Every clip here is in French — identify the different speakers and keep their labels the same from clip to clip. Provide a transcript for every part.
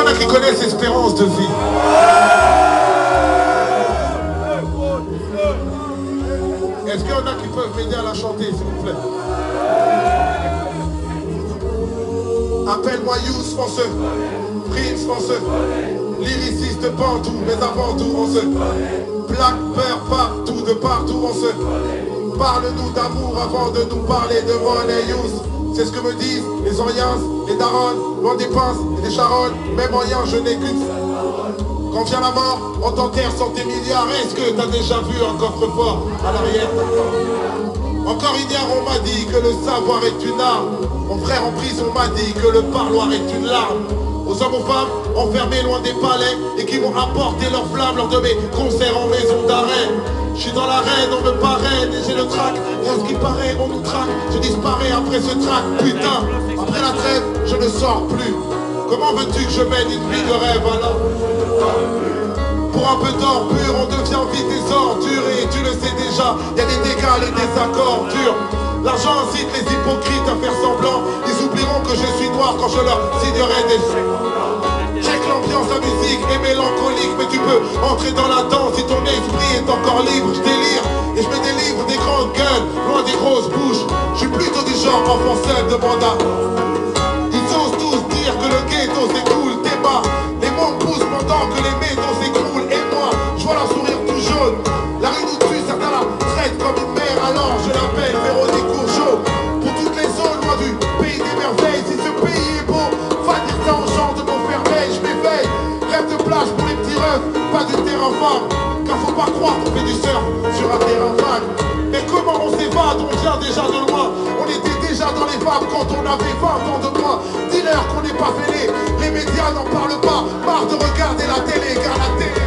Speaker 1: en a qui connaissent Espérance de vie? Est-ce qu'il y en a qui peuvent m'aider à la chanter, s'il vous plaît? Appelle-moi Youss, on se Prince, on se lyriciste de partout, mais avant tout, on se plaque peur partout, de partout, on se parle-nous d'amour avant de nous parler de monnaie, Youss. C'est ce que me disent les Oriens, les Darons, loin des pinces et des charolles. Même moyen, je n'ai qu'une. Quand vient la mort, on t'enterre sans tes milliards. Est-ce que t'as déjà vu un coffre-fort à l'arrière? Encore hier, on m'a dit que le savoir est une arme. Mon frère en prison m'a dit que le parloir est une larme. Aux hommes, aux femmes, enfermés loin des palais et qui m'ont apporté leurs flammes lors de mes concerts en maison d'arrêt. Je suis dans l'arène, on me parraine et j'ai le trac. Et à ce qui paraît, on nous traque. Je disparais après ce trac, putain. Après la trêve, je ne sors plus. Comment veux-tu que je mène une vie de rêve alors? Pour un peu d'or pur, on devient vite des ordures. Et tu le sais déjà, il y a des dégâts, les désaccords durs. L'argent incite les hypocrites à faire semblant. Ils oublieront que je suis noir quand je leur signerai des... Check l'ambiance, la musique est mélancolique. Mais tu peux entrer dans la danse si ton esprit est encore libre. Je délire et je me délivre des grandes gueules, loin des grosses bouches. Je suis plutôt du genre enfant seul de mandat. Ils osent tous dire que le ghetto s'écoule, débat. Les mots poussent pendant que les métaux s'écroulent. Et moi, je vois leur sourire tout jaune. La rue nous tue, certains la traitent comme une mère. Alors je l'appelle Véronique Courgeot. Pour toutes les zones loin du pays des merveilles. Si ce pays est beau, va dire ça aux gens de Montfermeil. Je m'éveille, rêve de plage pour les petits refs, pas du terrain vague. Car faut pas croire qu'on fait du surf sur un terrain vague. Mais comment on s'évade, on vient déjà de loin. On était déjà dans les vagues quand on avait 20 ans de moins. Dis-leur qu'on n'est pas fêlés, les médias n'en parlent pas. Marre de regarder la télé, car la télé.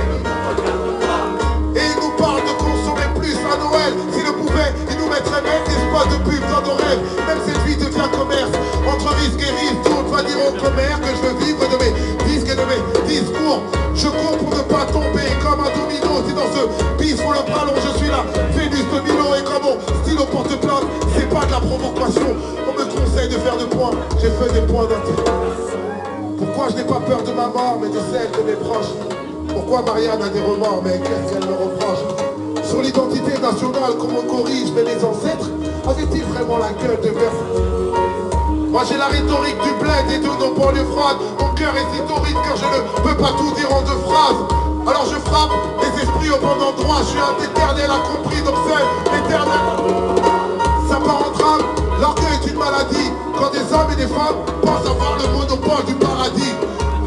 Speaker 1: Et ils nous parlent de consommer plus à Noël. S'ils le pouvaient, ils nous mettraient même des spots de pub dans nos rêves. Même cette vie devient commerce. Entre risque et risque, tout va dire au commère que je veux vivre de mes disques et de mes discours. Je cours pour ne pas tomber comme un domino. Si dans ce bis faut le bras long, je suis la Vénus de Milo. Et comme mon stylo porte plainte, c'est pas de la provocation. On me conseille de faire des points, j'ai fait des points d'intérêt. Pourquoi je n'ai pas peur de ma mort, mais de celle de mes proches? Pourquoi Marianne a des remords, mais qu'est-ce qu'elle me reproche? Sur l'identité nationale qu'on me corrige, mais les ancêtres avaient-ils vraiment la gueule de bœuf? Moi j'ai la rhétorique du bled et de nos banlieues froides. Mon cœur est historique car je ne peux pas tout dire en 2 phrases. Alors je frappe les esprits au bon endroit. Je suis un éternel incompris, donc seul l'éternel. Ça part en drame, l'orgueil est une maladie. Quand des hommes et des femmes pensent avoir le monopole du paradis.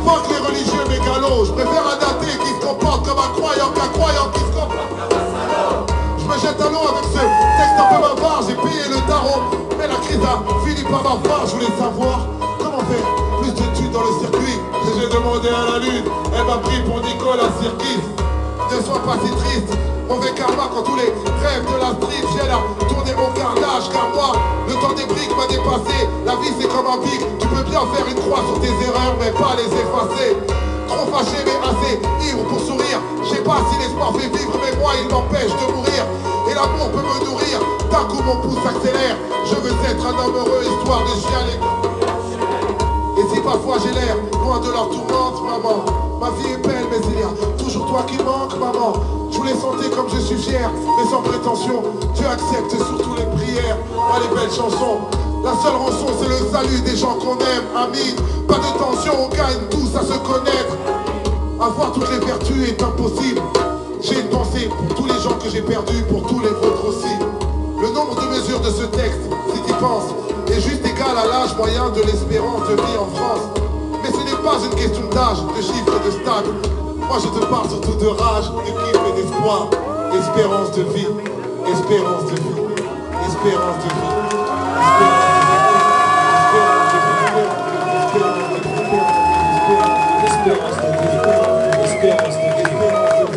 Speaker 1: Fuck les religieux mégalos, je préfère un athée qui se comporte comme un croyant qu'un croyant qui se comporte comme un salaud. Je me jette à l'eau avec ce texte un peu bavard, j'ai payé le tarot. Mais la crise a fini par m'avoir, je voulais savoir comment faire plus de thunes dans le circuit. J'ai demandé à la lune, elle m'a pris pour Nicolas Sirkis. Ne sois pas si triste, mauvais karma quand tous les rêves de la street viennent à tourner au carnage. Car moi, le temps des briques m'a dépassé. La vie c'est comme un pic, tu peux bien faire une croix sur tes erreurs mais pas les effacer. Trop fâché mais assez ivre pour sourire. Je sais pas si l'espoir fait vivre mais moi il m'empêche de mourir. Et l'amour peut me nourrir, d'un coup mon pouce s'accélère. Je veux être un homme heureux, histoire de chialer. Et si parfois j'ai l'air loin de leur tourmente, maman, ma vie est belle mais il y a toujours toi qui manque, maman. Je vous les sentais comme je suis fier, mais sans prétention. Dieu accepte surtout les prières, pas les belles chansons. La seule rançon c'est le salut des gens qu'on aime, amis. Pas de tension, on gagne tous à se connaître. Avoir toutes les vertus est impossible. J'ai une pensée pour tous les gens que j'ai perdus, pour tous les vôtres aussi. Le nombre de mesures de ce texte, si tu y penses, est juste égal à l'âge moyen de l'espérance de vie en France. Mais ce n'est pas une question d'âge, de chiffres et de stade. Moi je te parle surtout de rage, de kiff et d'espoir. Espérance de vie, espérance de vie, espérance de vie, espérance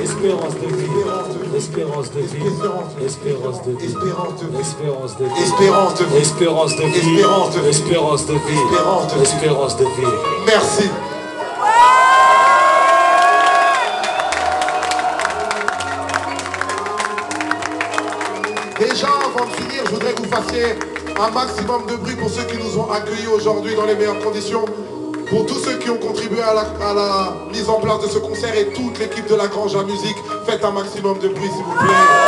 Speaker 2: Espérance de vie, espérance de vie,
Speaker 1: espérance de vie,
Speaker 2: espérance de vie,
Speaker 1: espérance de vie,
Speaker 2: espérance de vie,
Speaker 1: espérance de vie,
Speaker 2: espérance de vie, espérance de vie.
Speaker 1: Merci. Déjà, avant de finir, je voudrais que vous fassiez un maximum de bruit pour ceux qui nous ont accueillis aujourd'hui dans les meilleures conditions. Pour tous ceux qui ont contribué à la mise en place de ce concert et toute l'équipe de la Grange à Musique, faites un maximum de bruit s'il vous plaît.